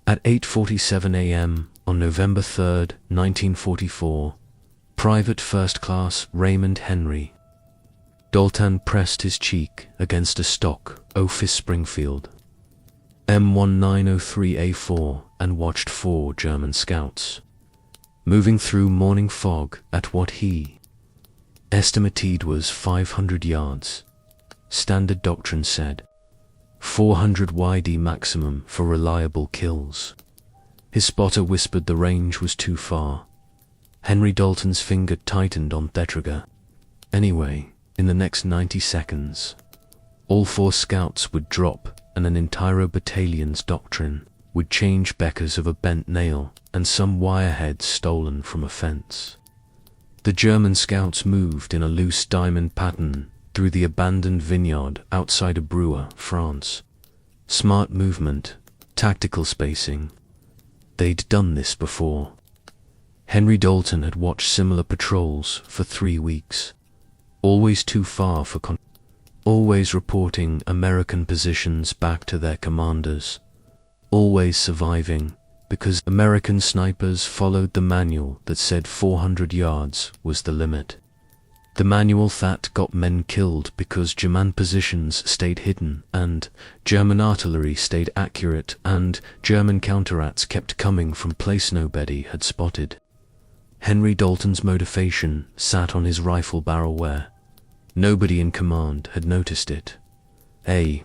At 8:47 a.m. on November 3, 1944, Private First Class Raymond Henry Dalton pressed his cheek against a stock Office Springfield M1903A4 and watched 4 German scouts moving through morning fog at what he estimated was 500 yards. Standard doctrine said 400 WD maximum for reliable kills. His spotter whispered the range was too far. Henry Dalton's finger tightened on the trigger. Anyway, in the next 90 seconds, all 4 scouts would drop and an entire battalion's doctrine would change beckers of a bent nail and some wireheads stolen from a fence. The German scouts moved in a loose diamond pattern through the abandoned vineyard outside of Brewer, France. Smart movement, tactical spacing. They'd done this before. Henry Dalton had watched similar patrols for 3 weeks. Always too far for always reporting American positions back to their commanders. Always surviving because American snipers followed the manual that said 400 yards was the limit. The manual that got men killed because German positions stayed hidden and German artillery stayed accurate and German counterattacks kept coming from place nobody had spotted. Henry Dalton's motivation sat on his rifle barrel where nobody in command had noticed it. A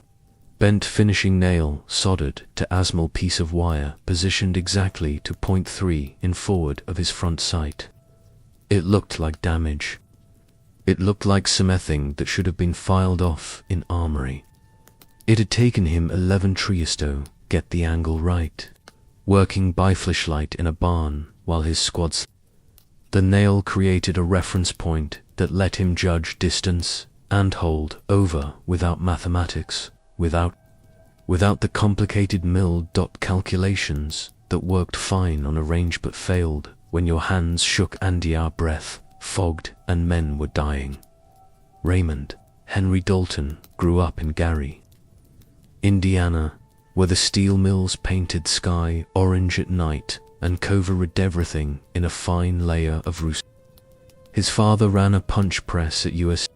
bent finishing nail soldered to asmal piece of wire positioned exactly to point 3 in forward of his front sight. It looked like damage. It looked like something that should have been filed off in armory. It had taken him 11 tries to get the angle right, working by flashlight in a barn while his squads. The nail created a reference point that let him judge distance and hold over without mathematics, without the complicated mil-dot calculations that worked fine on a range but failed when your hands shook and your breath fogged and men were dying. Raymond Henry Dalton grew up in Gary, Indiana, where the steel mills painted sky orange at night and covered everything in a fine layer of roost. His father ran a punch press at US.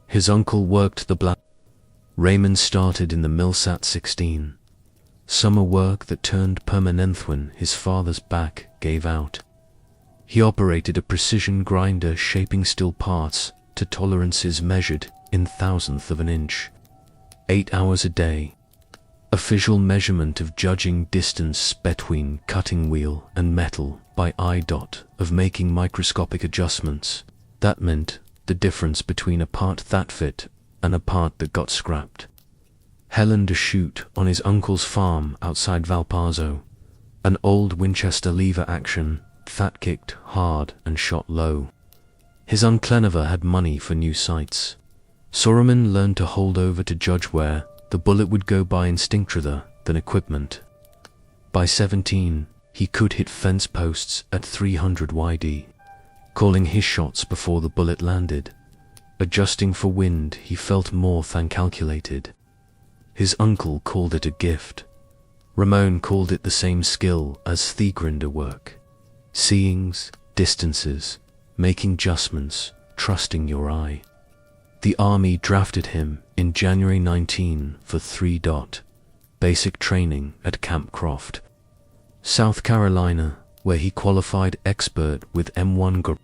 His uncle worked the black. Raymond started in the mills at 16. Summer work that turned permanent when his father's back gave out. He operated a precision grinder shaping steel parts to tolerances measured in thousandth of an inch. 8 hours a day. Official measurement of judging distance between cutting wheel and metal by eye dot of making microscopic adjustments. That meant the difference between a part that fit and a part that got scrapped. Helen to shoot on his uncle's farm outside Valparaiso, an old Winchester lever action that kicked hard and shot low. His uncle never had money for new sights. Soroman learned to hold over to judge where the bullet would go by instinctive than equipment. By 17, he could hit fence posts at 300 YD, calling his shots before the bullet landed. Adjusting for wind, he felt more than calculated. His uncle called it a gift. Ramon called it the same skill as the grinder work. Seeings, distances, making adjustments, trusting your eye. The Army drafted him in January 19 for 3. Basic training at Camp Croft, South Carolina, where he qualified expert with M1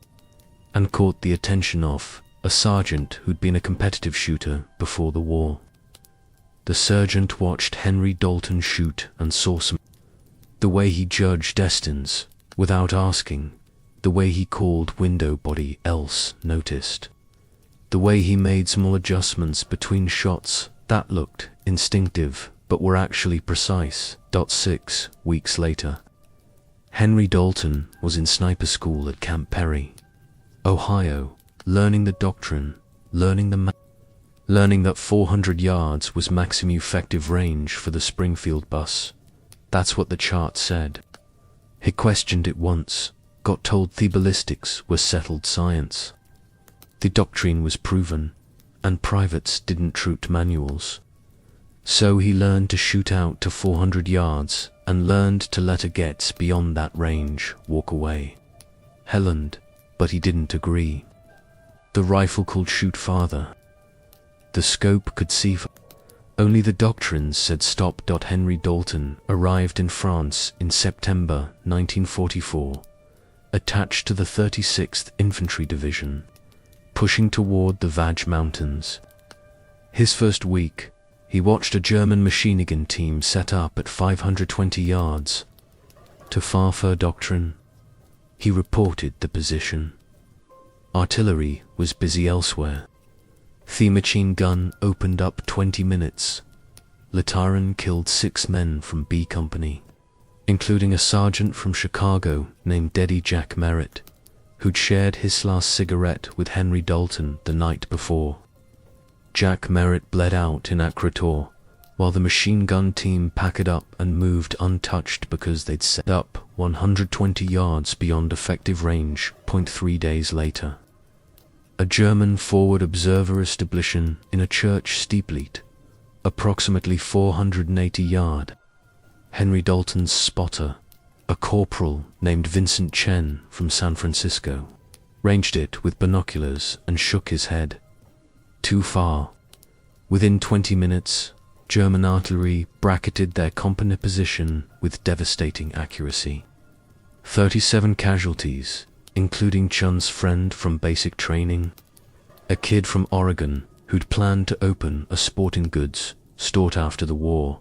and caught the attention of a sergeant who'd been a competitive shooter before the war. The sergeant watched Henry Dalton shoot and saw the way he judged distance without asking, the way he called window body else noticed, the way he made small adjustments between shots that looked instinctive but were actually precise. 6 weeks later, Henry Dalton was in sniper school at Camp Perry, Ohio, learning the doctrine, learning that 400 yards was maximum effective range for the Springfield bus. That's what the chart said. He questioned it once, got told the ballistics was settled science. The doctrine was proven, and privates didn't treat manuals. So he learned to shoot out to 400 yards and learned to let a gets beyond that range walk away. Helland, but he didn't agree. The rifle could shoot farther. The scope could see only the doctrines said stop. Henry Dalton arrived in France in September 1944, attached to the 36th Infantry Division, pushing toward the Vosges Mountains. His first week, he watched a German machine gun team set up at 520 yards to far doctrine. He reported the position. Artillery was busy elsewhere. The machine gun opened up 20 minutes. Lataran killed 6 men from B Company, including a sergeant from Chicago named Eddie Jack Merritt, who'd shared his last cigarette with Henry Dalton the night before. Jack Merritt bled out in Acrotor, while the machine gun team packed up and moved untouched because they'd set up 120 yards beyond effective range. 3 days later, a German forward observer establishing in a church steeplete, approximately 480 yard. Henry Dalton's spotter, a corporal named Vincent Chen from San Francisco, ranged it with binoculars and shook his head. Too far. Within 20 minutes, German artillery bracketed their company position with devastating accuracy. 37 casualties, including Chun's friend from basic training, a kid from Oregon who'd planned to open a sporting goods store after the war.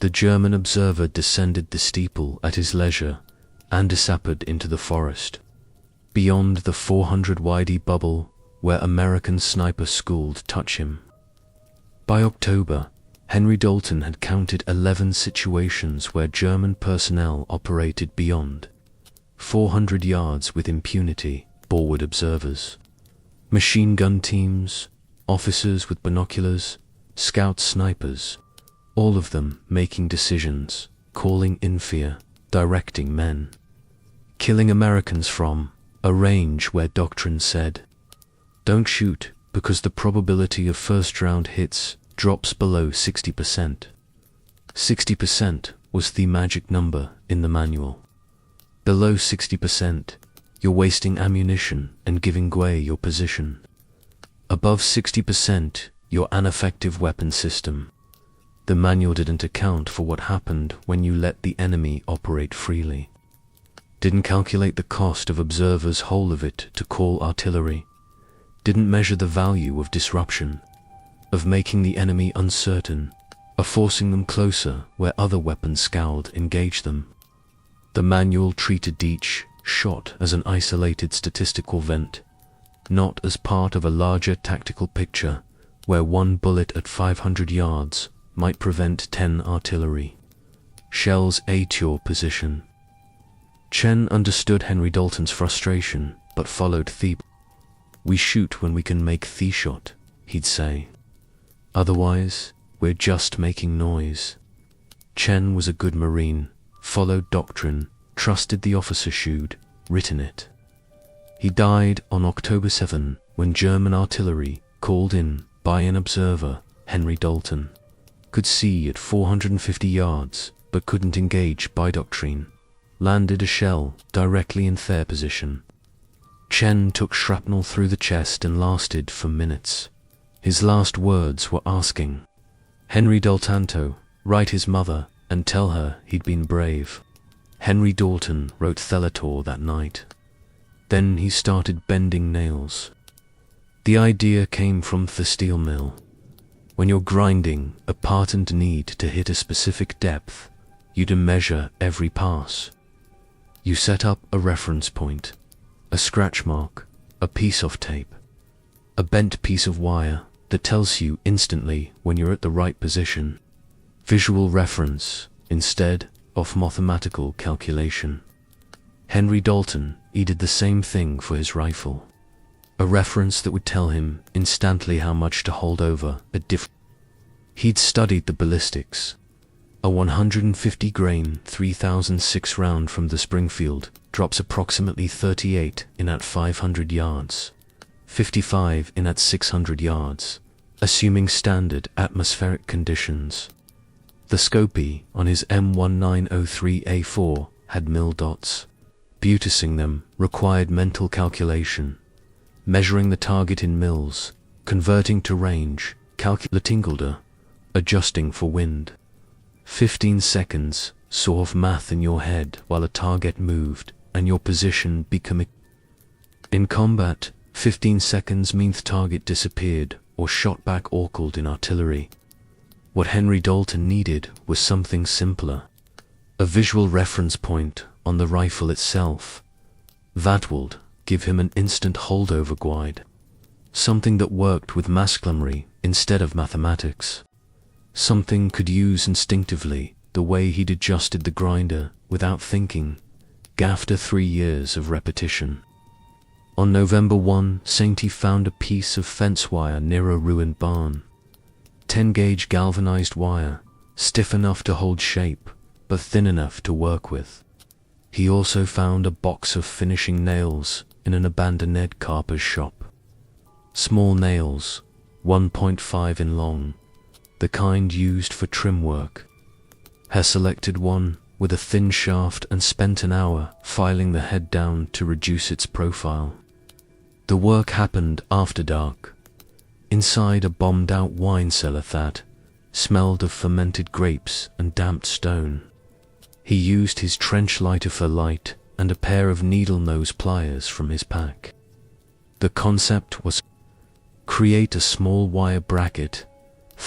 The German observer descended the steeple at his leisure and disappeared into the forest, beyond the 400 WWII bubble where American sniper schooled touch him. By October, Henry Dalton had counted 11 situations where German personnel operated beyond 400 yards with impunity. Forward observers, machine gun teams, officers with binoculars, scout snipers, all of them making decisions, calling in fear, directing men, killing Americans from a range where doctrine said, don't shoot because the probability of first-round hits drops below 60%. 60% was the magic number in the manual. Below 60%, you're wasting ammunition and giving away your position. Above 60%, you're an effective weapon system. The manual didn't account for what happened when you let the enemy operate freely. Didn't calculate the cost of observers' whole of it to call artillery. Didn't measure the value of disruption, of making the enemy uncertain, of forcing them closer where other weapons scowled engage them. The manual treated each shot as an isolated statistical event, not as part of a larger tactical picture where one bullet at 500 yards might prevent 10 artillery shells at your position. Chen understood Henry Dalton's frustration, but followed the "We shoot when we can make the shot," he'd say. "Otherwise, we're just making noise." Chen was a good Marine, followed doctrine, trusted the officer should written it. He died on October 7 when German artillery, called in by an observer, Henry Dalton, could see at 450 yards but couldn't engage by doctrine, landed a shell directly in their position. Chen took shrapnel through the chest and lasted for minutes. His last words were asking Henry Dalton to write his mother and tell her he'd been brave. Henry Dalton wrote Thelator that night. Then he started bending nails. The idea came from the steel mill. When you're grinding a part and need to hit a specific depth, you do measure every pass. You set up a reference point, a scratch mark, a piece of tape, a bent piece of wire that tells you instantly when you're at the right position. Visual reference instead of mathematical calculation. Henry Dalton did the same thing for his rifle. A reference that would tell him instantly how much to hold over at different. He'd studied the ballistics. A 150 grain 3006 round from the Springfield drops approximately 38 in at 500 yards, 55 in at 600 yards, assuming standard atmospheric conditions. The scopie on his M1903A4 had mil dots. Butacing them required mental calculation, measuring the target in mils, converting to range, calculating, adjusting for wind. 15 seconds sort of math in your head while a target moved and your position became. In combat, 15 seconds means target disappeared or shot back or called in artillery. What Henry Dalton needed was something simpler. A visual reference point on the rifle itself. That would give him an instant holdover guide. Something that worked with muscularity instead of mathematics. Something could use instinctively, the way he'd adjusted the grinder without thinking, after 3 years of repetition. On November 1, Sainty found a piece of fence wire near a ruined barn. 10-gauge galvanized wire, stiff enough to hold shape, but thin enough to work with. He also found a box of finishing nails in an abandoned carpenter's shop. Small nails, 1.5 in long, the kind used for trim work. He selected one with a thin shaft and spent an hour filing the head down to reduce its profile. The work happened after dark, inside a bombed-out wine cellar that smelled of fermented grapes and damp stone. He used his trench lighter for light and a pair of needle-nose pliers from his pack. The concept was create a small wire bracket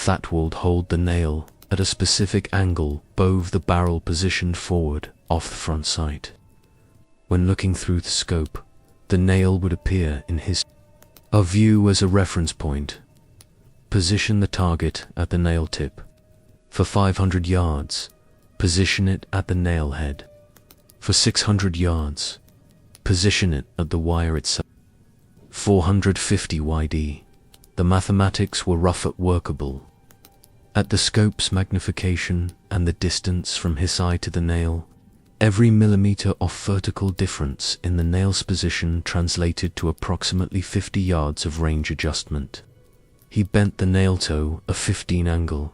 that would hold the nail at a specific angle above the barrel positioned forward off the front sight. When looking through the scope, the nail would appear in his view as a reference point. Position the target at the nail tip. For 500 yards, position it at the nail head. For 600 yards, position it at the wire itself. 450 YD. The mathematics were rough but workable. At the scope's magnification and the distance from his eye to the nail, every millimeter of vertical difference in the nail's position translated to approximately 50 yards of range adjustment. He bent the nail toe a 15 angle,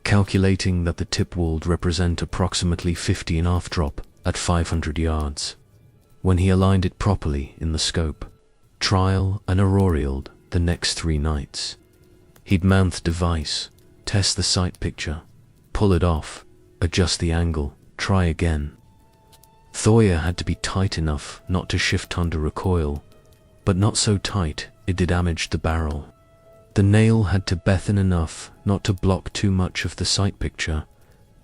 calculating that the tip would represent approximately 50.5 drop at 500 yards. When he aligned it properly in the scope, trial and aurorialed the next 3 nights. He'd mount the device, test the sight picture, pull it off, adjust the angle, try again. Thoya had to be tight enough not to shift under recoil, but not so tight it did damage the barrel. The nail had to be thin enough not to block too much of the sight picture,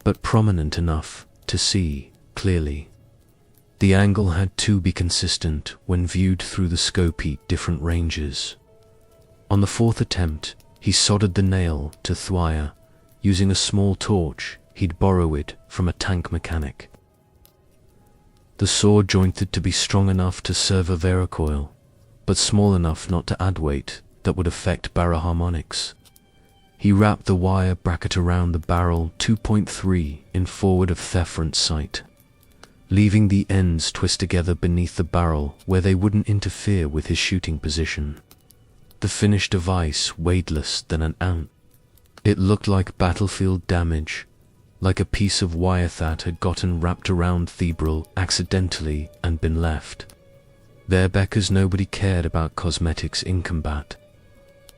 but prominent enough to see clearly. The angle had to be consistent when viewed through the scope at different ranges. On the 4th attempt, he soldered the nail to Thoya using a small torch he'd borrowed from a tank mechanic. The saw jointed to be strong enough to serve a varicoil, but small enough not to add weight that would affect barrel harmonics. He wrapped the wire bracket around the barrel 2.3 in forward of the front sight, leaving the ends twist together beneath the barrel where they wouldn't interfere with his shooting position. The finished device weighed less than an ounce. It looked like battlefield damage, like a piece of wire that had gotten wrapped around the barrel accidentally and been left there because nobody cared about cosmetics in combat.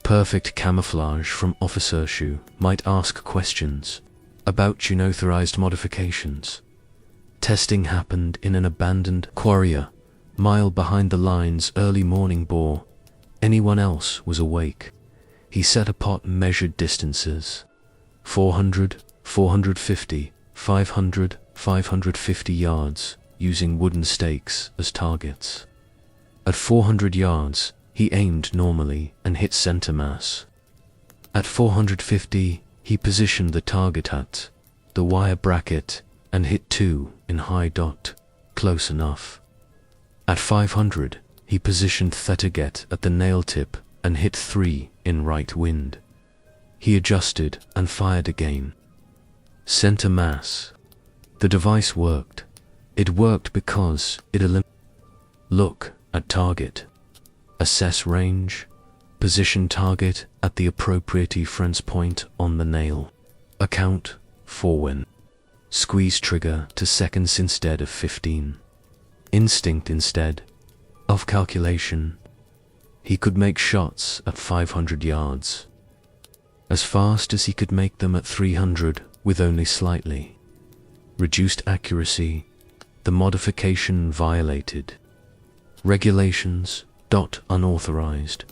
Perfect camouflage from officer shoe might ask questions about unauthorized modifications. Testing happened in an abandoned quarry a mile behind the lines early morning before anyone else was awake. He set apart measured distances: 400, 450, 500, 550 yards, using wooden stakes as targets. At 400 yards, he aimed normally and hit center mass. At 450, he positioned the target at the wire bracket and hit 2 in high dot, close enough. At 500, he positioned the target at the nail tip and hit 3 in right wind. He adjusted and fired again. Center mass. The device worked. It worked because it look at target, assess range, position target at the appropriate reference point on the nail, account forewin. Squeeze trigger to seconds instead of 15. Instinct instead of calculation. He could make shots at 500 yards. As fast as he could make them at 300 with only slightly reduced accuracy. The modification violated regulations. Unauthorized.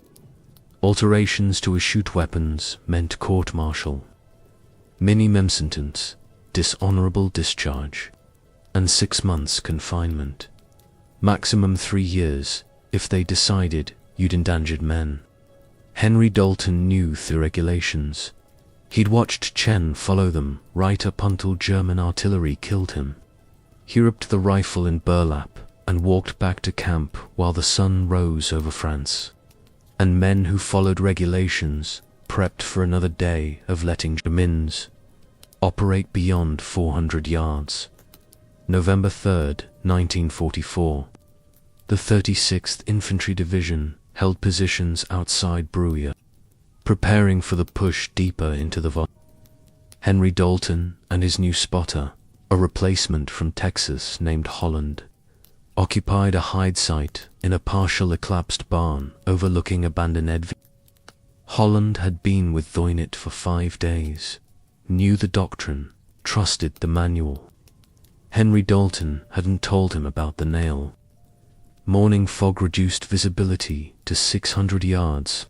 Alterations to shoot weapons meant court-martial. Minimum sentence, dishonorable discharge, and 6 months confinement. Maximum 3 years if they decided you'd endangered men. Henry Dalton knew the regulations. He'd watched Chen follow them right up until German artillery killed him. He wrapped the rifle in burlap and walked back to camp while the sun rose over France. And men who followed regulations prepped for another day of letting Germans operate beyond 400 yards. November 3rd, 1944. The 36th Infantry Division held positions outside Bruille, preparing for the push deeper into the Vosges. Henry Dalton and his new spotter, a replacement from Texas named Holland, occupied a hide site in a partial collapsed barn overlooking abandoned. Holland had been with Voynit for 5 days, knew the doctrine, trusted the manual. Henry Dalton hadn't told him about the nail. Morning fog reduced visibility to 600 yards.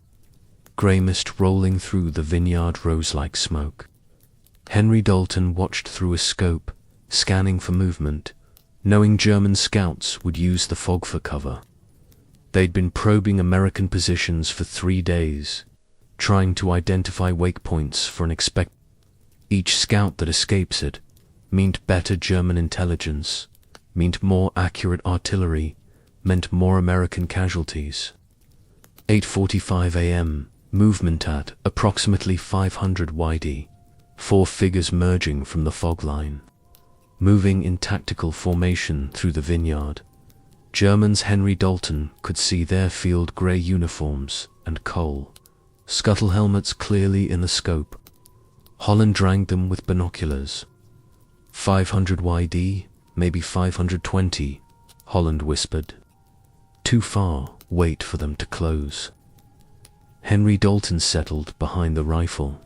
Grey mist rolling through the vineyard rose like smoke. Henry Dalton watched through a scope, scanning for movement, knowing German scouts would use the fog for cover. They'd been probing American positions for 3 days, trying to identify wake points for an expect. Each scout that escapes it meant better German intelligence, meant more accurate artillery, meant more American casualties. 8:45 a.m., movement at approximately 500 YD, 4 figures merging from the fog line. Moving in tactical formation through the vineyard. Germans Henry Dalton could see their field grey uniforms and coal scuttle helmets clearly in the scope. Holland drank them with binoculars. 500 YD, maybe 520, Holland whispered. Too far, wait for them to close. Henry Dalton settled behind the rifle.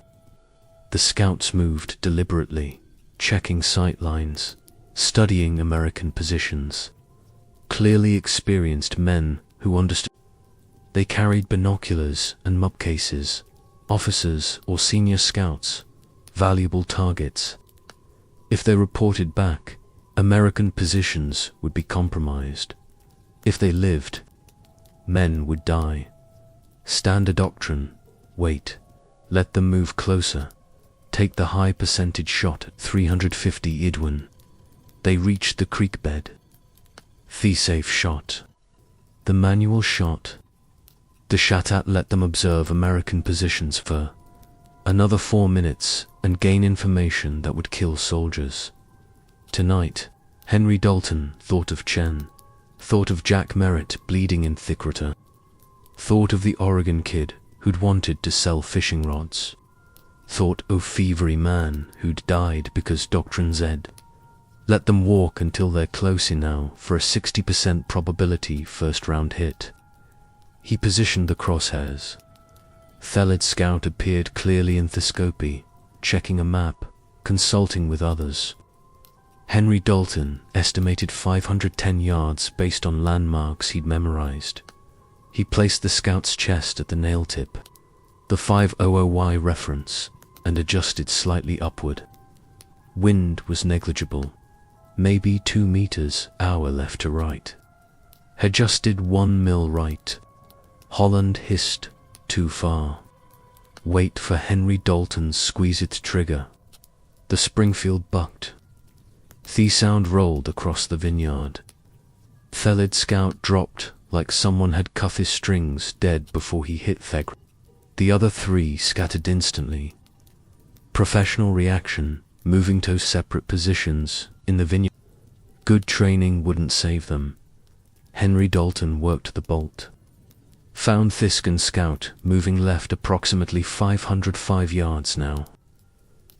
The scouts moved deliberately, checking sight lines, studying American positions. Clearly experienced men who understood. They carried binoculars and map cases, officers or senior scouts, valuable targets. If they reported back, American positions would be compromised. If they lived, men would die. Standard doctrine, wait, let them move closer. Take the high percentage shot at 350 Idwin. They reached the creek bed. The safe shot. The manual shot. The Shatat let them observe American positions for another 4 minutes and gain information that would kill soldiers. Tonight, Henry Dalton thought of Chen, thought of Jack Merritt bleeding in Thickrota, thought of the Oregon kid who'd wanted to sell fishing rods, thought of thievery man who'd died because doctrine Z. Let them walk until they're close enough for a 60% probability first-round hit. He positioned the crosshairs. Thelid Scout appeared clearly in Thescopy, checking a map, consulting with others. Henry Dalton estimated 510 yards based on landmarks he'd memorized. He placed the scout's chest at the nail tip, the 500Y reference, and adjusted slightly upward. Wind was negligible, maybe 2 meters hour left to right. Adjusted 1 mil right. Holland hissed, too far. Wait for Henry Dalton's squeeze it trigger. The Springfield bucked. The sound rolled across the vineyard. Thelid Scout dropped like someone had cut his strings dead before he hit Theg. The other 3 scattered instantly. Professional reaction, moving to separate positions in the vineyard. Good training wouldn't save them. Henry Dalton worked the bolt. Found Thisk and Scout moving left approximately 505 yards now.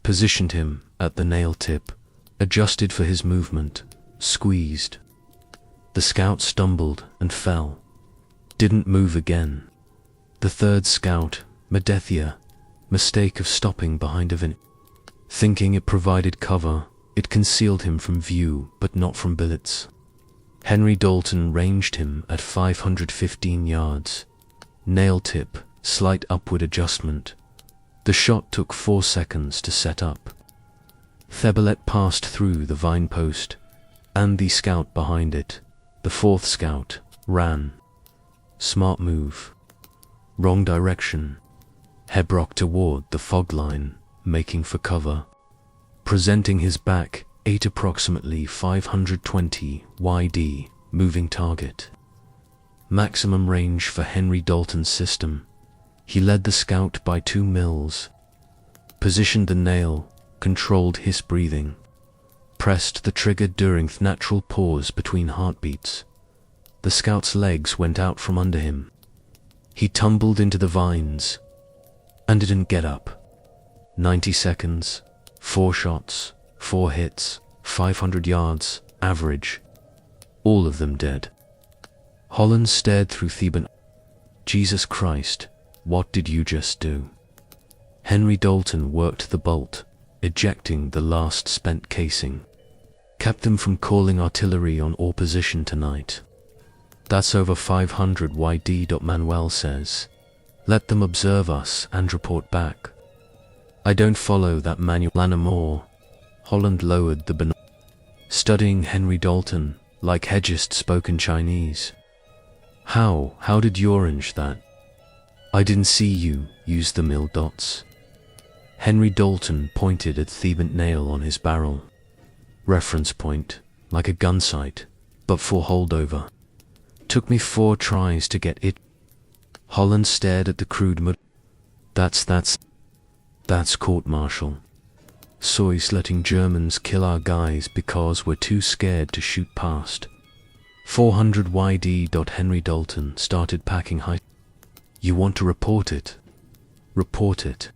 positioned him at the nail tip, adjusted for his movement, squeezed. The scout stumbled and fell. Didn't move again. The third scout, Medethia, mistake of stopping behind a vine. Thinking it provided cover, it concealed him from view but not from bullets. Henry Dalton ranged him at 515 yards. Nail tip, slight upward adjustment. The shot took 4 seconds to set up. Thebelet passed through the vine post, and the scout behind it, the fourth scout, ran. Smart move. Wrong direction. Hebrock toward the fog line, making for cover. Presenting his back, 8 approximately 520 YD, moving target. Maximum range for Henry Dalton's system. He led the scout by 2 mils. Positioned the nail, controlled his breathing. Pressed the trigger during the natural pause between heartbeats. The scout's legs went out from under him. He tumbled into the vines and didn't get up. 90 seconds, 4 shots, 4 hits, 500 yards, average. All of them dead. Holland stared through Theban. Jesus Christ, what did you just do? Henry Dalton worked the bolt, ejecting the last spent casing. Kept them from calling artillery on our position tonight. That's over 500 YD. Manuel says. Let them observe us and report back. I don't follow that manual anymore. Holland lowered the binoculars, studying Henry Dalton, like Hedgist spoke in Chinese. How did you arrange that? I didn't see you use the mill dots. Henry Dalton pointed at Theban nail on his barrel. Reference point, like a gun sight, but for holdover. Took me 4 tries to get it. Holland stared at the crude mud. That's court-martial. Soy's letting Germans kill our guys because we're too scared to shoot past. 400 YD. Henry Dalton started packing high. You want to report it? Report it.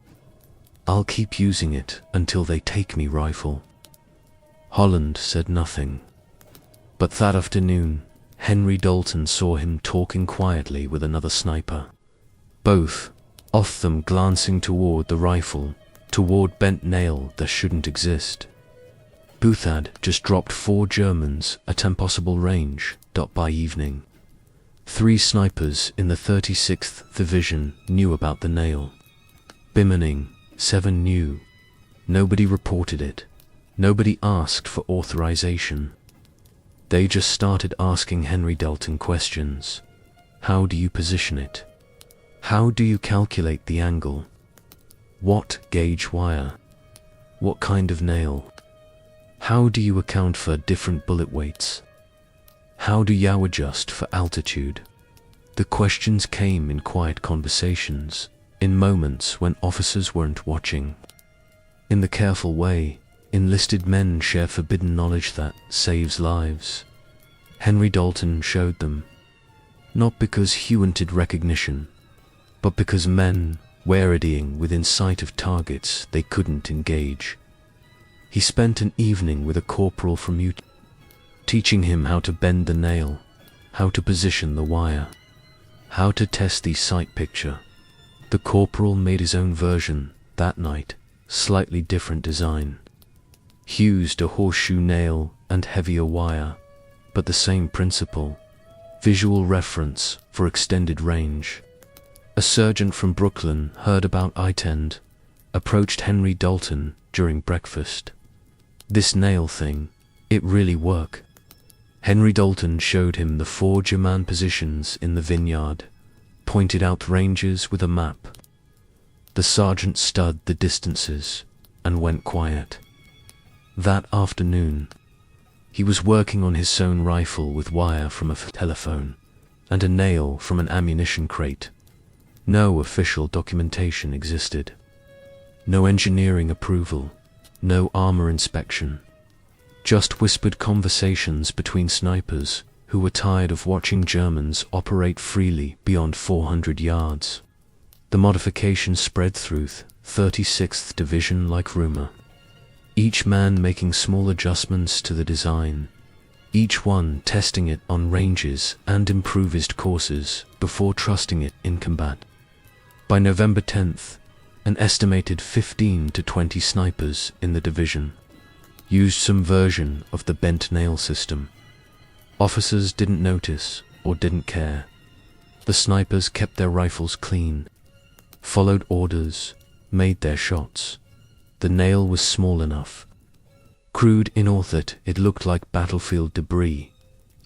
I'll keep using it until they take me rifle. Holland said nothing. But that afternoon, Henry Dalton saw him talking quietly with another sniper. Both of them glancing toward the rifle, toward bent nail that shouldn't exist. Booth had just dropped 4 Germans at impossible range. By evening, 3 snipers in the 36th Division knew about the nail. Bimmening, 7 knew. Nobody reported it. Nobody asked for authorization. They just started asking Henry Dalton questions. How do you position it? How do you calculate the angle? What gauge wire? What kind of nail? How do you account for different bullet weights? How do you adjust for altitude? The questions came in quiet conversations, in moments when officers weren't watching. In the careful way, enlisted men share forbidden knowledge that saves lives. Henry Dalton showed them, not because he wanted recognition, but because men were readying within sight of targets they couldn't engage. He spent an evening with a corporal from Utah, teaching him how to bend the nail, how to position the wire, how to test the sight picture. The corporal made his own version that night, slightly different design. Used a horseshoe nail and heavier wire, but the same principle. Visual reference for extended range. A sergeant from Brooklyn heard about I-10, approached Henry Dalton during breakfast. This nail thing, it really work. Henry Dalton showed him the 4 German positions in the vineyard, pointed out ranges with a map. The sergeant studied the distances and went quiet. That afternoon, he was working on his sewn rifle with wire from a telephone and a nail from an ammunition crate. No official documentation existed. No engineering approval, no armor inspection. Just whispered conversations between snipers who were tired of watching Germans operate freely beyond 400 yards. The modification spread through 36th Division like rumor. Each man making small adjustments to the design, each one testing it on ranges and improvised courses before trusting it in combat. By November 10th, an estimated 15 to 20 snipers in the division used some version of the bent nail system. Officers didn't notice or didn't care. The snipers kept their rifles clean, followed orders, made their shots. The nail was small enough. Crude enough that it looked like battlefield debris.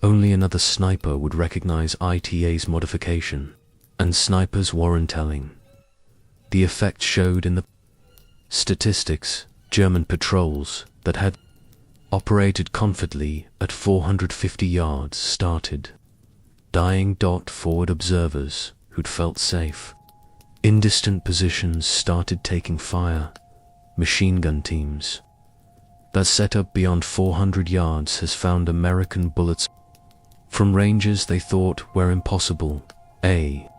Only another sniper would recognize ITA's modification, and snipers weren't telling. The effect showed in the statistics. German patrols that had operated confidently at 450 yards started dying. Forward observers who'd felt safe in distant positions started taking fire. Machine gun teams that set up beyond 400 yards has found American bullets from ranges they thought were impossible. A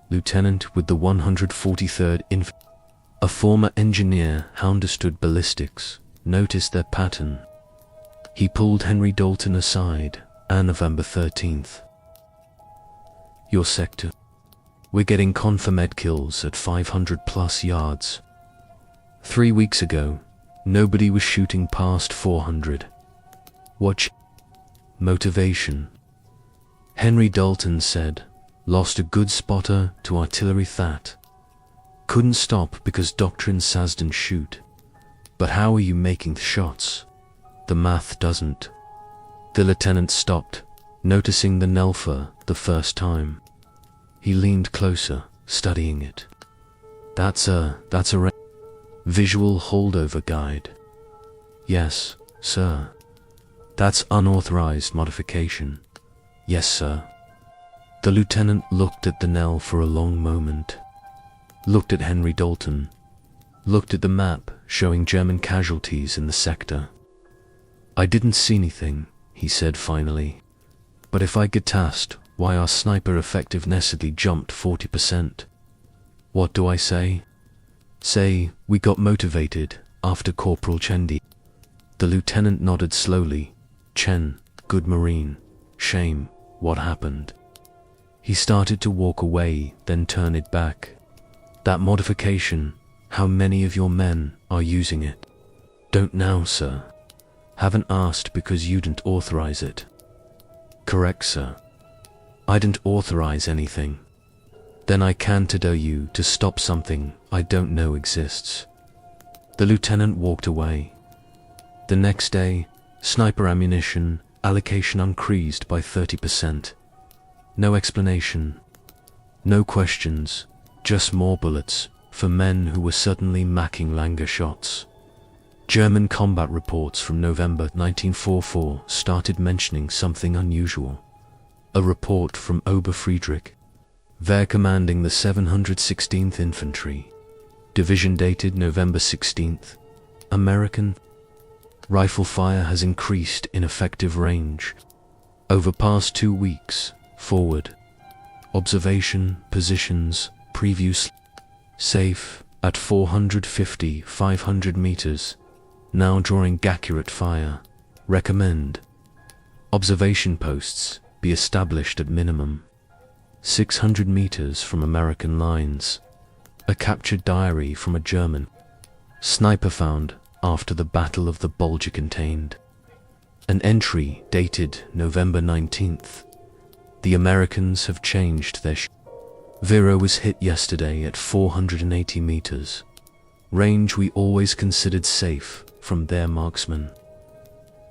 lieutenant with the 143rd Infantry, a former engineer who understood ballistics, noticed their pattern. He pulled Henry Dalton aside on November 13th. Your sector. We're getting confirmed kills at 500 plus yards. 3 weeks ago, nobody was shooting past 400. Watch. Motivation. Henry Dalton said, lost a good spotter to artillery that. Couldn't stop because doctrine says don't shoot. But how are you making the shots? The math doesn't. The lieutenant stopped, noticing the Nelfer the first time. He leaned closer, studying it. That's a visual holdover guide. Yes, sir. That's unauthorized modification. Yes, sir. The lieutenant looked at the Nell for a long moment. Looked at Henry Dalton. Looked at the map showing German casualties in the sector. I didn't see anything, he said finally. But if I get asked why our sniper effectiveness jumped 40%, what do I say? Say, we got motivated after Corporal Chen. The lieutenant nodded slowly. Chen, good Marine. Shame, what happened? He started to walk away, then turn it back. That modification, how many of your men are using it? Don't know, sir. Haven't asked because you didn't authorize it. Correct, sir. I didn't authorize anything. Then I can't tell you to stop something I don't know exists. The lieutenant walked away. The next day, sniper ammunition allocation increased by 30%. No explanation. No questions. Just more bullets for men who were suddenly macking Langer shots. German combat reports from November 1944 started mentioning something unusual. A report from Oberfriedrich, there commanding the 716th Infantry Division dated November 16th. American rifle fire has increased in effective range over past 2 weeks. Forward observation positions previously safe at 450-500 meters, now drawing accurate fire. Recommend observation posts be established at minimum 600 meters from American lines. A captured diary from a German sniper found after the Battle of the Bulge contained an entry dated November 19th. The Americans have changed their Vero was hit yesterday at 480 meters. Range we always considered safe from their marksman.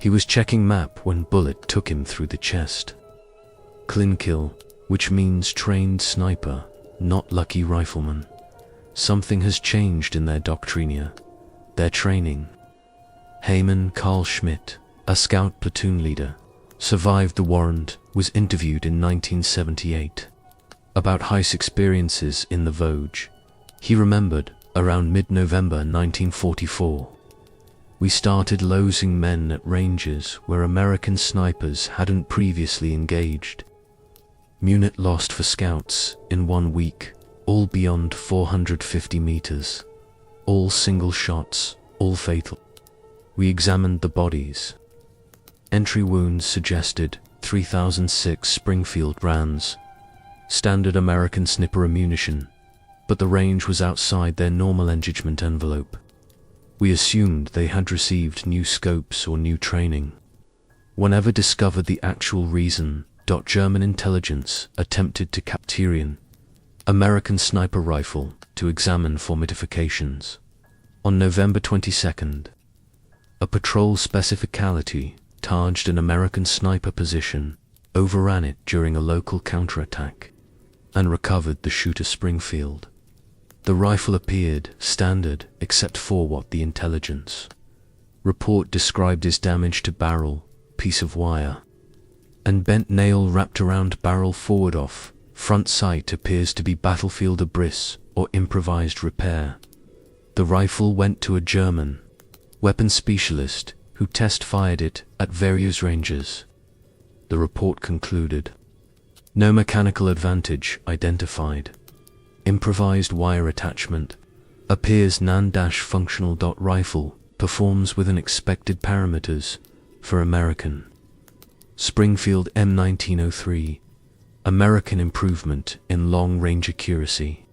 He was checking map when bullet took him through the chest. Clean kill, which means trained sniper, not lucky rifleman. Something has changed in their doctrine, their training. Hayman Carl Schmidt, a scout platoon leader, survived the warrant, was interviewed in 1978 about Heist experiences in the Vosges. He remembered, around mid-November 1944, we started losing men at ranges where American snipers hadn't previously engaged. Munich lost for scouts in 1 week, all beyond 450 meters, all single shots, all fatal. We examined the bodies. Entry wounds suggested 3006 Springfield rounds, standard American sniper ammunition, but the range was outside their normal engagement envelope. We assumed they had received new scopes or new training. We never discovered the actual reason. German intelligence attempted to capture an American sniper rifle to examine for modifications. On November 22nd, a patrol specificality targeted an American sniper position, overran it during a local counterattack, and recovered the shooter Springfield. The rifle appeared standard except for what the intelligence report described as damage to barrel, piece of wire, and bent nail wrapped around barrel forward off. Front sight appears to be battlefield abriss or improvised repair. The rifle went to a German weapons specialist who test-fired it at various ranges. The report concluded, no mechanical advantage identified. Improvised wire attachment appears non-functional. Rifle performs within expected parameters for American Springfield M1903. American improvement in long-range accuracy,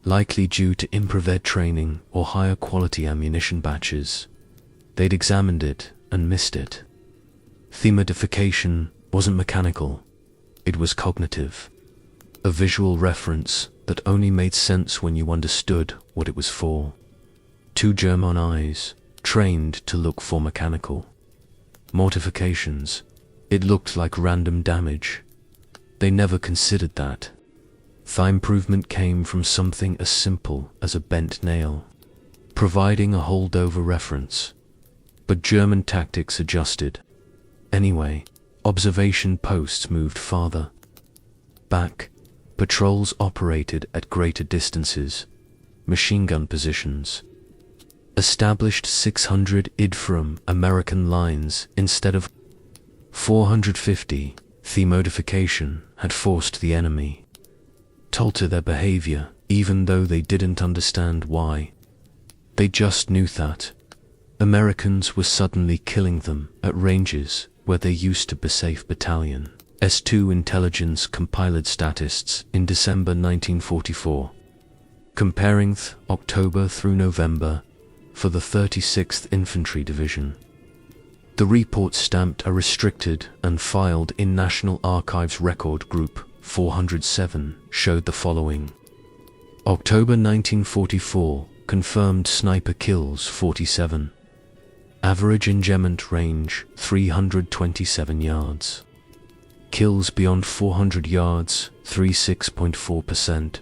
likely due to improved training or higher quality ammunition batches. They'd examined it and missed it. The modification wasn't mechanical, it was cognitive. A visual reference that only made sense when you understood what it was for. Two German eyes, trained to look for mechanical modifications. It looked like random damage. They never considered that. The improvement came from something as simple as a bent nail, providing a holdover reference. But German tactics adjusted. Anyway, observation posts moved farther back. Patrols operated at greater distances. Machine gun positions established 600 id from American lines instead of 450. The modification had forced the enemy to alter their behavior, even though they didn't understand why. They just knew that Americans were suddenly killing them at ranges where they used to be safe. Battalion S2 intelligence compiled statistics in December 1944, comparing October through November for the 36th Infantry Division. The report stamped are restricted and filed in National Archives Record Group 407 showed the following. October 1944, confirmed sniper kills 47. Average engagement range 327 yards. Kills beyond 400 yards 36.4%.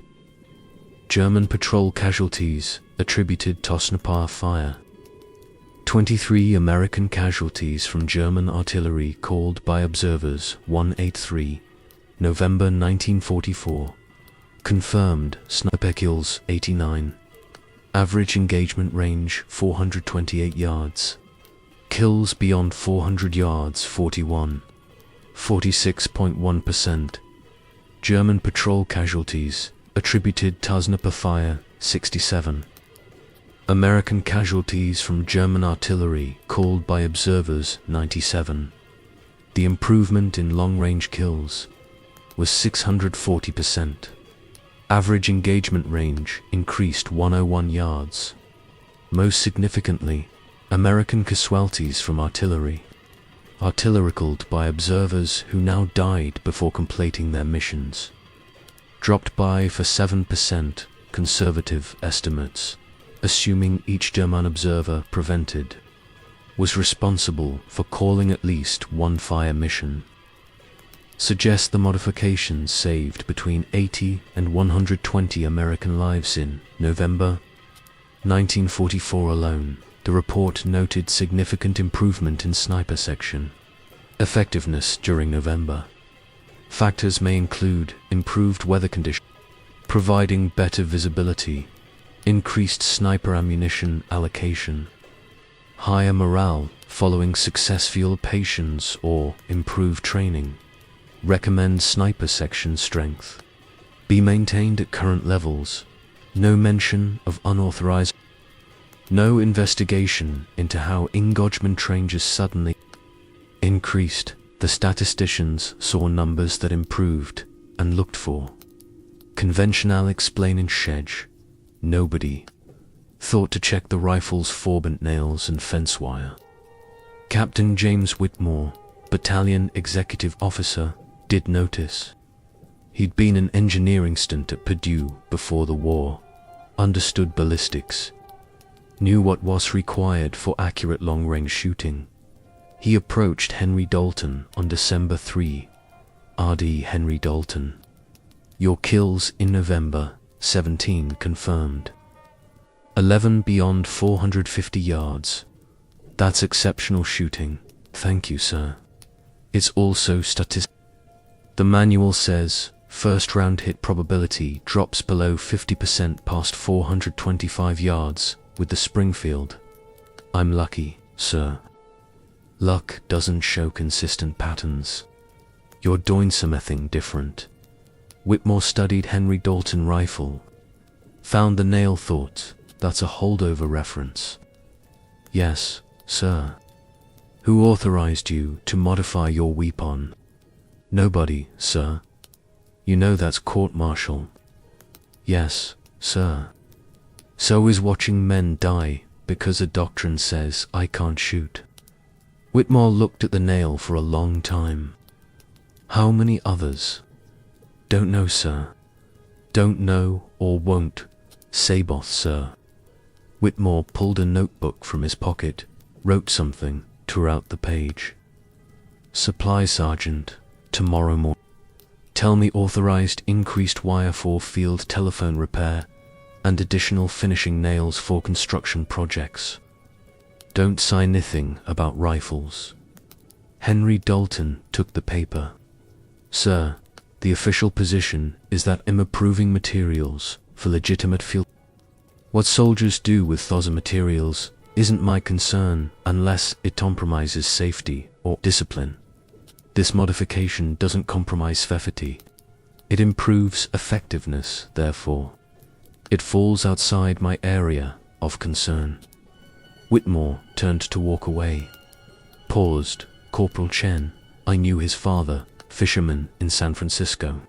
German patrol casualties attributed to sniper fire. 23 American casualties from German artillery called by observers 183, November 1944. Confirmed sniper kills 89. Average engagement range 428 yards. Kills beyond 400 yards 41. 46.1%. German patrol casualties attributed to sniper fire 67. American casualties from German artillery called by observers 97. The improvement in long-range kills was 640%. Average engagement range increased 101 yards. Most significantly, American casualties from artillery called by observers who now died before completing their missions dropped by for 7%, conservative estimates, assuming each German observer prevented was responsible for calling at least one fire mission. Suggest the modifications saved between 80 and 120 American lives in November 1944 alone. The report noted significant improvement in sniper section effectiveness during November. Factors may include improved weather conditions, providing better visibility, increased sniper ammunition allocation, higher morale following successful operations or improved training. Recommend sniper section strength Be maintained at current levels. No mention of unauthorized. No investigation into how engagement ranges suddenly increased. The statisticians saw numbers that improved and looked for conventional explaining shedge. Nobody thought to check the rifle's forbade nails and fence wire. Captain James Whitmore, battalion executive officer, did notice. He'd been an engineering student at Purdue before the war, understood ballistics, knew what was required for accurate long-range shooting. He approached Henry Dalton on December 3. R.D. Henry Dalton. Your kills in November, 17 confirmed. 11 beyond 450 yards. That's exceptional shooting. Thank you, sir. It's also statistic. The manual says first round hit probability drops below 50% past 425 yards with the Springfield. I'm lucky, sir. Luck doesn't show consistent patterns. You're doing something different. Whitmore studied Henry Dalton rifle. Found the nail, thought, that's a holdover reference. Yes, sir. Who authorized you to modify your weapon? Nobody, sir. You know that's court-martial. Yes, sir. So is watching men die because a doctrine says I can't shoot. Whitmore looked at the nail for a long time. How many others? Don't know, sir. Don't know or won't say both, sir. Whitmore pulled a notebook from his pocket, wrote something, tore out the page. Supply sergeant, tomorrow morning. Tell me authorized increased wire for field telephone repair and additional finishing nails for construction projects. Don't say anything about rifles. Henry Dalton took the paper. Sir, the official position is that I'm approving materials for legitimate field. What soldiers do with those materials isn't my concern unless it compromises safety or discipline. This modification doesn't compromise safety. It improves effectiveness, therefore. It falls outside my area of concern. Whitmore turned to walk away. Paused. Corporal Chen. I knew his father, fisherman in San Francisco.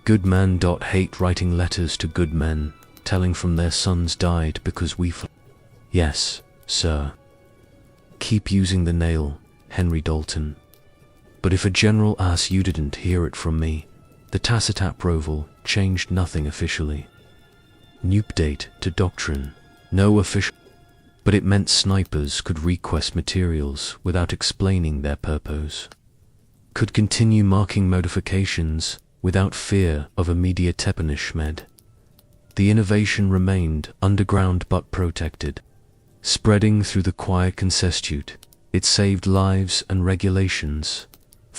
Good men hate writing letters to good men, telling from their sons died because we Yes, sir. Keep using the nail, Henry Dalton. But if a general asks, you didn't hear it from me. The tacit approval changed nothing officially. New update to doctrine. No official. But it meant snipers could request materials without explaining their purpose. Could continue marking modifications without fear of immediate punishment. The innovation remained underground but protected. Spreading through the quiet constitute, it saved lives, and regulations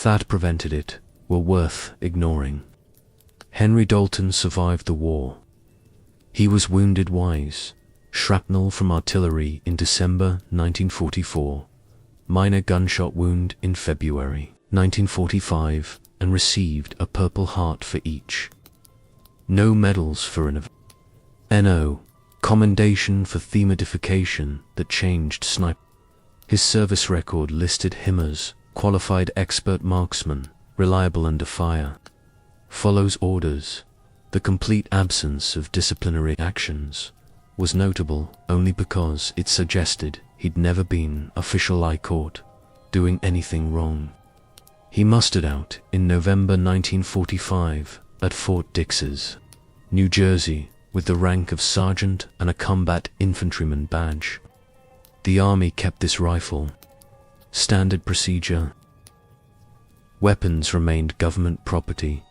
that prevented it were worth ignoring. Henry Dalton survived the war. He was wounded wise. Shrapnel from artillery in December 1944, minor gunshot wound in February 1945, and received a Purple Heart for each. No medals for an NO, commendation for thematification that changed sniper. His service record listed him as qualified expert marksman, reliable under fire. Follows orders. The complete absence of disciplinary actions was notable only because it suggested he'd never been officially caught doing anything wrong. He mustered out in November 1945 at Fort Dix's, New Jersey, with the rank of sergeant and a combat infantryman badge. The Army kept this rifle. Standard procedure. Weapons remained government property.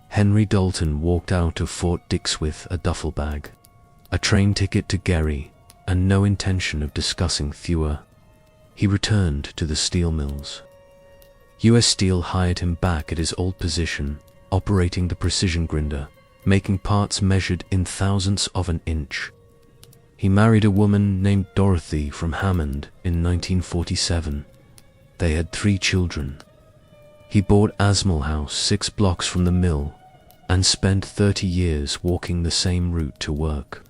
Henry Dalton walked out of Fort Dix with a duffel bag, a train ticket to Gary, and no intention of discussing Thua. He returned to the steel mills. U.S. Steel hired him back at his old position, operating the precision grinder, making parts measured in thousandths of an inch. He married a woman named Dorothy from Hammond in 1947. They had 3 children. He bought Asmal House 6 blocks from the mill, and spent 30 years walking the same route to work,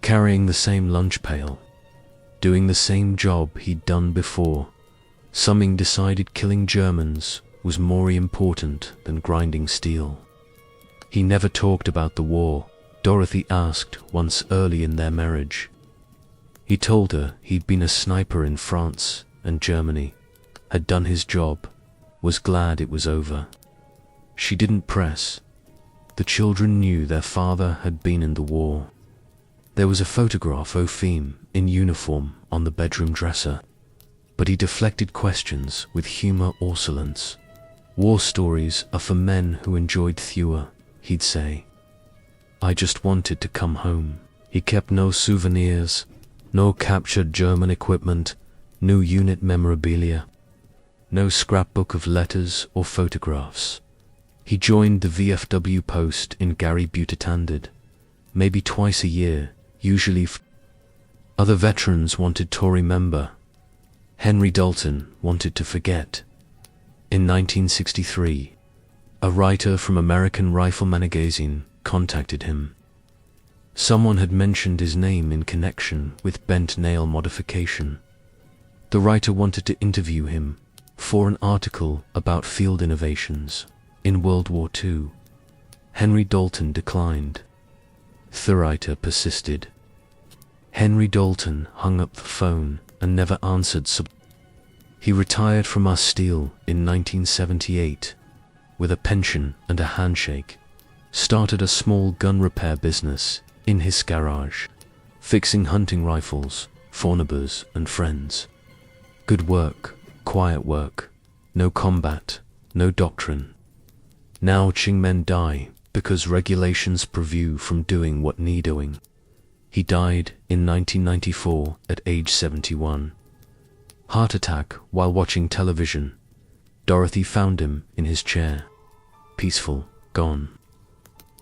carrying the same lunch pail, doing the same job he'd done before. Something decided killing Germans was more important than grinding steel. He never talked about the war, Dorothy asked once early in their marriage. He told her he'd been a sniper in France and Germany, had done his job, was glad it was over. She didn't press. The children knew their father had been in the war. There was a photograph of him in uniform on the bedroom dresser, but he deflected questions with humor or insolence. War stories are for men who enjoyed theater, he'd say. I just wanted to come home. He kept no souvenirs, no captured German equipment, no unit memorabilia, no scrapbook of letters or photographs. He joined the VFW post in Gary Butetanded, maybe twice a year, usually. Other veterans wanted to remember. Henry Dalton wanted to forget. In 1963, a writer from American Rifleman magazine contacted him. Someone had mentioned his name in connection with bent nail modification. The writer wanted to interview him for an article about field innovations in World War II. Henry Dalton declined. The writer persisted. Henry Dalton hung up the phone and never answered. He retired from our steel in 1978 with a pension and a handshake, started a small gun repair business in his garage, fixing hunting rifles for neighbors and friends. Good work, quiet work, no combat, no doctrine. Now Qing men die because regulations prevent you from doing what need doing. He died in 1994 at age 71. Heart attack while watching television. Dorothy found him in his chair. Peaceful, gone.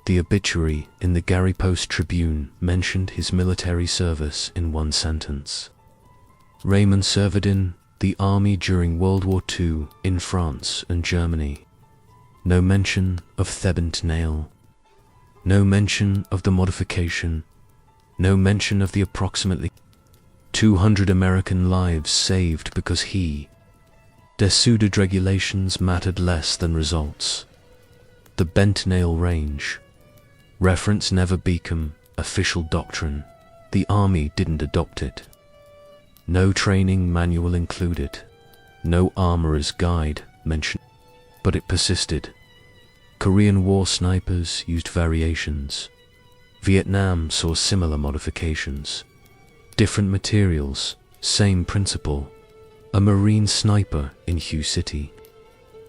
The obituary in the Gary Post-Tribune mentioned his military service in one sentence. Raymond served in the army during World War II in France and Germany. No mention of the bent nail. No mention of the modification. No mention of the approximately 200 American lives saved because their pseudo-regulations mattered less than results. The bent nail range. Reference never became official doctrine. The army didn't adopt it. No training manual included. No armorer's guide mentioned. But it persisted. Korean War snipers used variations. Vietnam saw similar modifications. Different materials, same principle. A Marine sniper in Hugh City.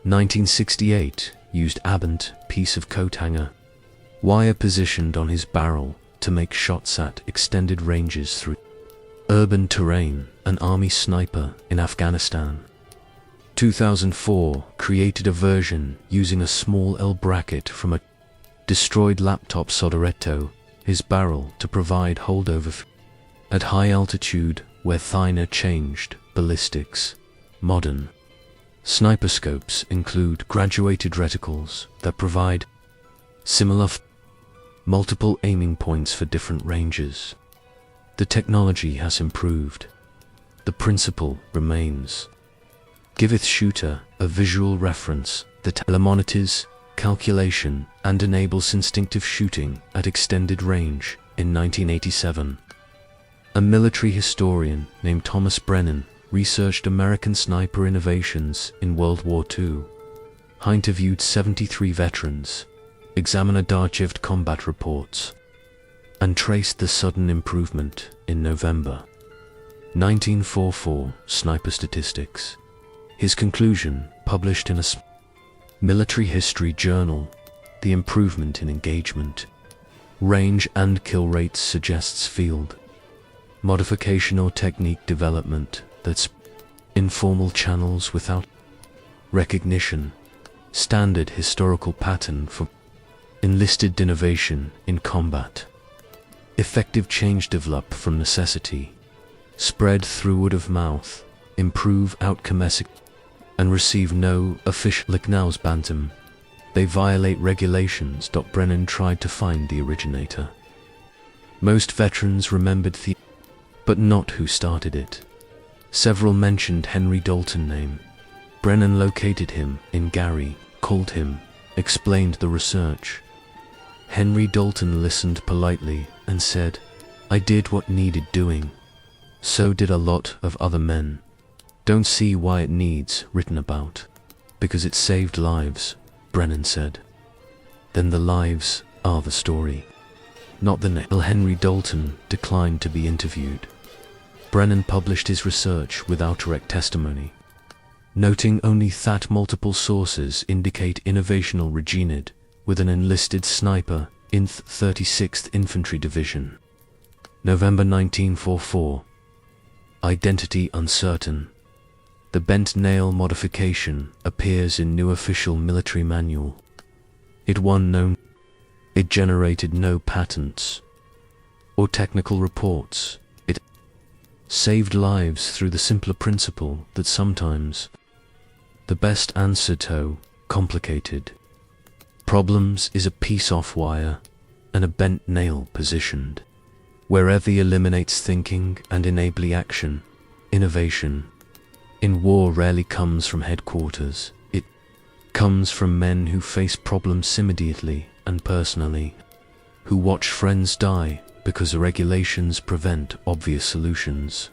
1968 used Abent piece of coat hanger. Wire positioned on his barrel to make shots at extended ranges through urban terrain. An army sniper in Afghanistan. 2004 created a version using a small L bracket from a destroyed laptop soldaretto, his barrel to provide holdover at high altitude where Thiner changed ballistics. Modern sniper scopes include graduated reticles that provide similar multiple aiming points for different ranges. The technology has improved. The principle remains. Giveth shooter a visual reference that monitors calculation and enables instinctive shooting at extended range. In 1987, a military historian named Thomas Brennan researched American sniper innovations in World War II. He interviewed 73 veterans, examined archived combat reports, and traced the sudden improvement in November 1944 sniper statistics. His conclusion, published in a military history journal, the improvement in engagement, range and kill rates suggests field modification or technique development that's informal channels without recognition, standard historical pattern for enlisted innovation in combat. Effective change develop from necessity, spread through word of mouth, improve outcome and receive no official Licknau's Bantam. They violate regulations. Brennan tried to find the originator. Most veterans remembered but not who started it. Several mentioned Henry Dalton name. Brennan located him in Gary, called him, explained the research. Henry Dalton listened politely and said, "I did what needed doing. So did a lot of other men. Don't see why it needs written about. Because it saved lives," Brennan said. Then the lives are the story, not the name. Henry Dalton declined to be interviewed. Brennan published his research without direct testimony, noting only that multiple sources indicate innovational regenid with an enlisted sniper in 36th Infantry Division. November 1944. Identity uncertain. The bent nail modification appears in new official military manual. It generated no patents or technical reports. It saved lives through the simpler principle that sometimes the best answer to complicated problems is a piece off wire and a bent nail positioned. Wherever eliminates thinking and enabling action, innovation in war rarely comes from headquarters. It comes from men who face problems immediately and personally, who watch friends die because the regulations prevent obvious solutions,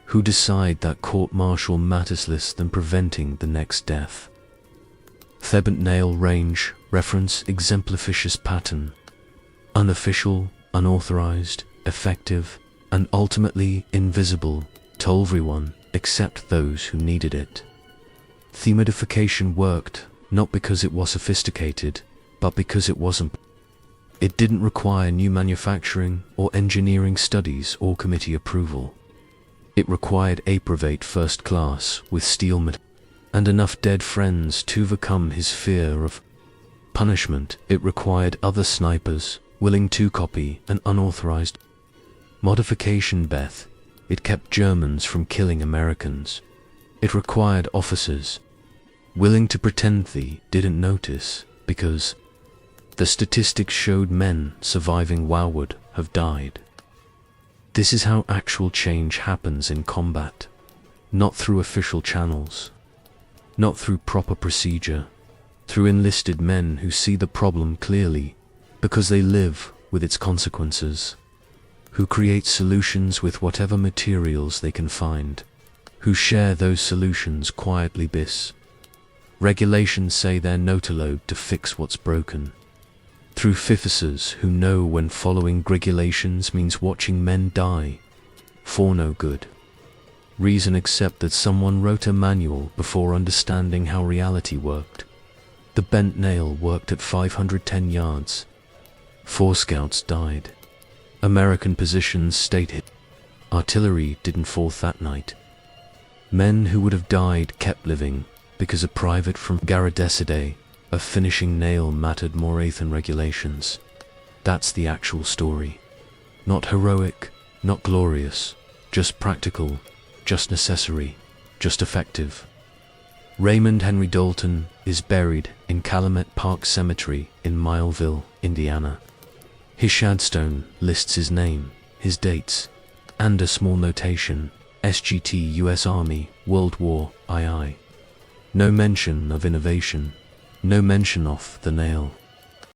who decide that court-martial matters less than preventing the next death. Thebent nail range reference exemplifies pattern, unofficial, unauthorized, effective, and ultimately invisible to everyone except those who needed it. Themodification worked not because it was sophisticated, but because it wasn't. It didn't require new manufacturing or engineering studies or committee approval. It required a private first class with steel and enough dead friends to overcome his fear of punishment. It required other snipers willing to copy an unauthorized modification. It kept Germans from killing Americans. It required officers willing to pretend they didn't notice, because the statistics showed men surviving would have died. This is how actual change happens in combat, not through official channels, not through proper procedure, through enlisted men who see the problem clearly because they live with its consequences, who create solutions with whatever materials they can find, who share those solutions quietly. Regulations say they're not allowed to fix what's broken. Through officers who know when following regulations means watching men die for no good reason except that someone wrote a manual before understanding how reality worked. The bent nail worked at 510 yards. 4 scouts died. American positions stayed hit. Artillery didn't fall that night. Men who would have died kept living because a private from Garadesidae, a finishing nail mattered more than regulations. That's the actual story. Not heroic, not glorious, just practical, just necessary, just effective. Raymond Henry Dalton is buried in Calumet Park Cemetery in Millville, Indiana. His shadstone lists his name, his dates, and a small notation, SGT US Army, World War II. No mention of innovation, no mention of the nail.